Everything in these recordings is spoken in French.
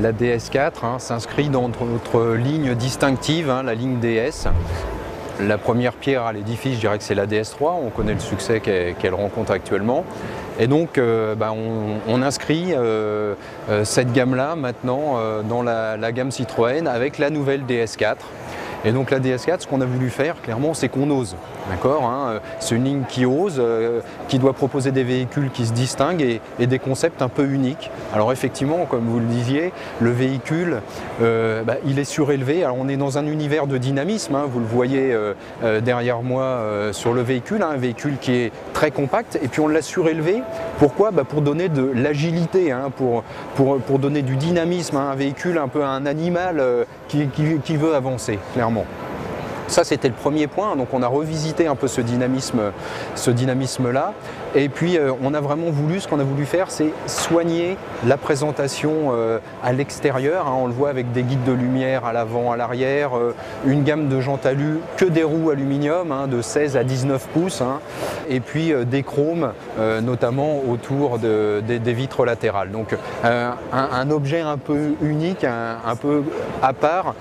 La DS4 s'inscrit dans notre ligne distinctive, la ligne DS. La première pierre à l'édifice, je dirais que c'est la DS3, on connaît le succès qu'elle rencontre actuellement. Et donc on inscrit cette gamme-là maintenant dans la gamme Citroën avec la nouvelle DS4. Et donc la DS4, ce qu'on a voulu faire, clairement, c'est qu'on ose. D'accord, c'est une ligne qui ose, qui doit proposer des véhicules qui se distinguent et des concepts un peu uniques. Alors effectivement, comme vous le disiez, le véhicule, il est surélevé. Alors on est dans un univers de dynamisme, vous le voyez derrière moi sur le véhicule, un véhicule qui est très compact, et puis on l'a surélevé. Pourquoi? Pour donner de l'agilité, pour donner du dynamisme à un véhicule, un peu à un animal qui veut avancer, clairement. Ça, c'était le premier point, donc on a revisité un peu ce dynamisme-là. Et puis on a vraiment voulu, ce qu'on a voulu faire, c'est soigner la présentation à l'extérieur. On le voit avec des guides de lumière à l'avant, à l'arrière, une gamme de jantes alu, que des roues aluminium de 16 à 19 pouces, et puis des chromes, notamment autour des vitres latérales. Donc un objet un peu unique, un peu à part,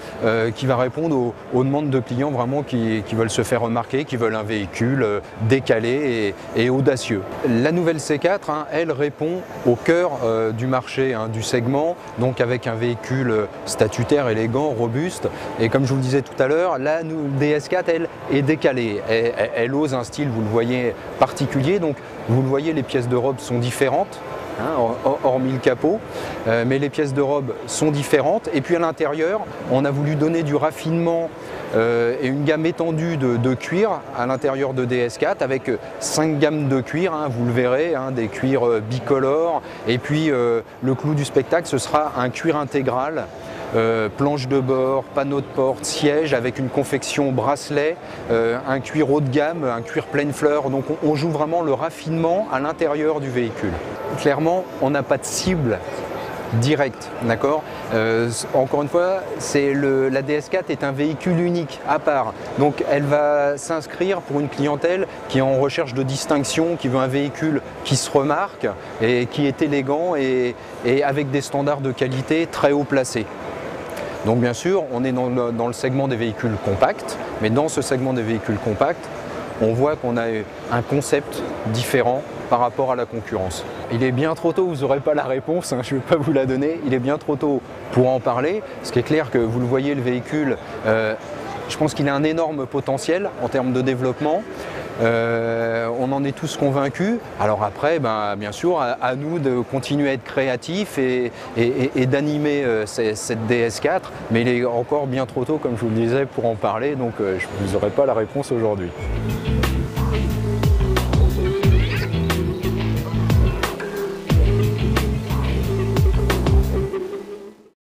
qui va répondre aux demandes de clients vraiment qui veulent se faire remarquer, qui veulent un véhicule décalé et audacieux. La nouvelle C4, elle répond au cœur du marché, du segment, donc avec un véhicule statutaire, élégant, robuste. Et comme je vous le disais tout à l'heure, la DS4, elle est décalée. Elle ose un style, vous le voyez, particulier. Donc vous le voyez, les pièces de robe sont différentes. Hormis le capot, mais les pièces de robe sont différentes. Et puis à l'intérieur, on a voulu donner du raffinement et une gamme étendue de cuir à l'intérieur de DS4 avec 5 gammes de cuir, vous le verrez, des cuirs bicolores. Et puis le clou du spectacle, ce sera un cuir intégral. Planche de bord, panneau de porte, siège avec une confection bracelet, un cuir haut de gamme, un cuir pleine fleur. Donc on joue vraiment le raffinement à l'intérieur du véhicule. Clairement, on n'a pas de cible directe, d'accord. Encore une fois, la DS4 est un véhicule unique, à part. Donc elle va s'inscrire pour une clientèle qui est en recherche de distinction, qui veut un véhicule qui se remarque et qui est élégant et avec des standards de qualité très haut placés. Donc bien sûr, on est dans le segment des véhicules compacts, mais dans ce segment des véhicules compacts, on voit qu'on a un concept différent par rapport à la concurrence. Il est bien trop tôt, vous n'aurez pas la réponse, je ne vais pas vous la donner, il est bien trop tôt pour en parler. Ce qui est clair que vous le voyez, le véhicule, je pense qu'il a un énorme potentiel en termes de développement. On en est tous convaincus. Alors après, bien sûr, à nous de continuer à être créatifs et d'animer cette DS4, mais il est encore bien trop tôt, comme je vous le disais, pour en parler, donc je ne vous aurai pas la réponse aujourd'hui.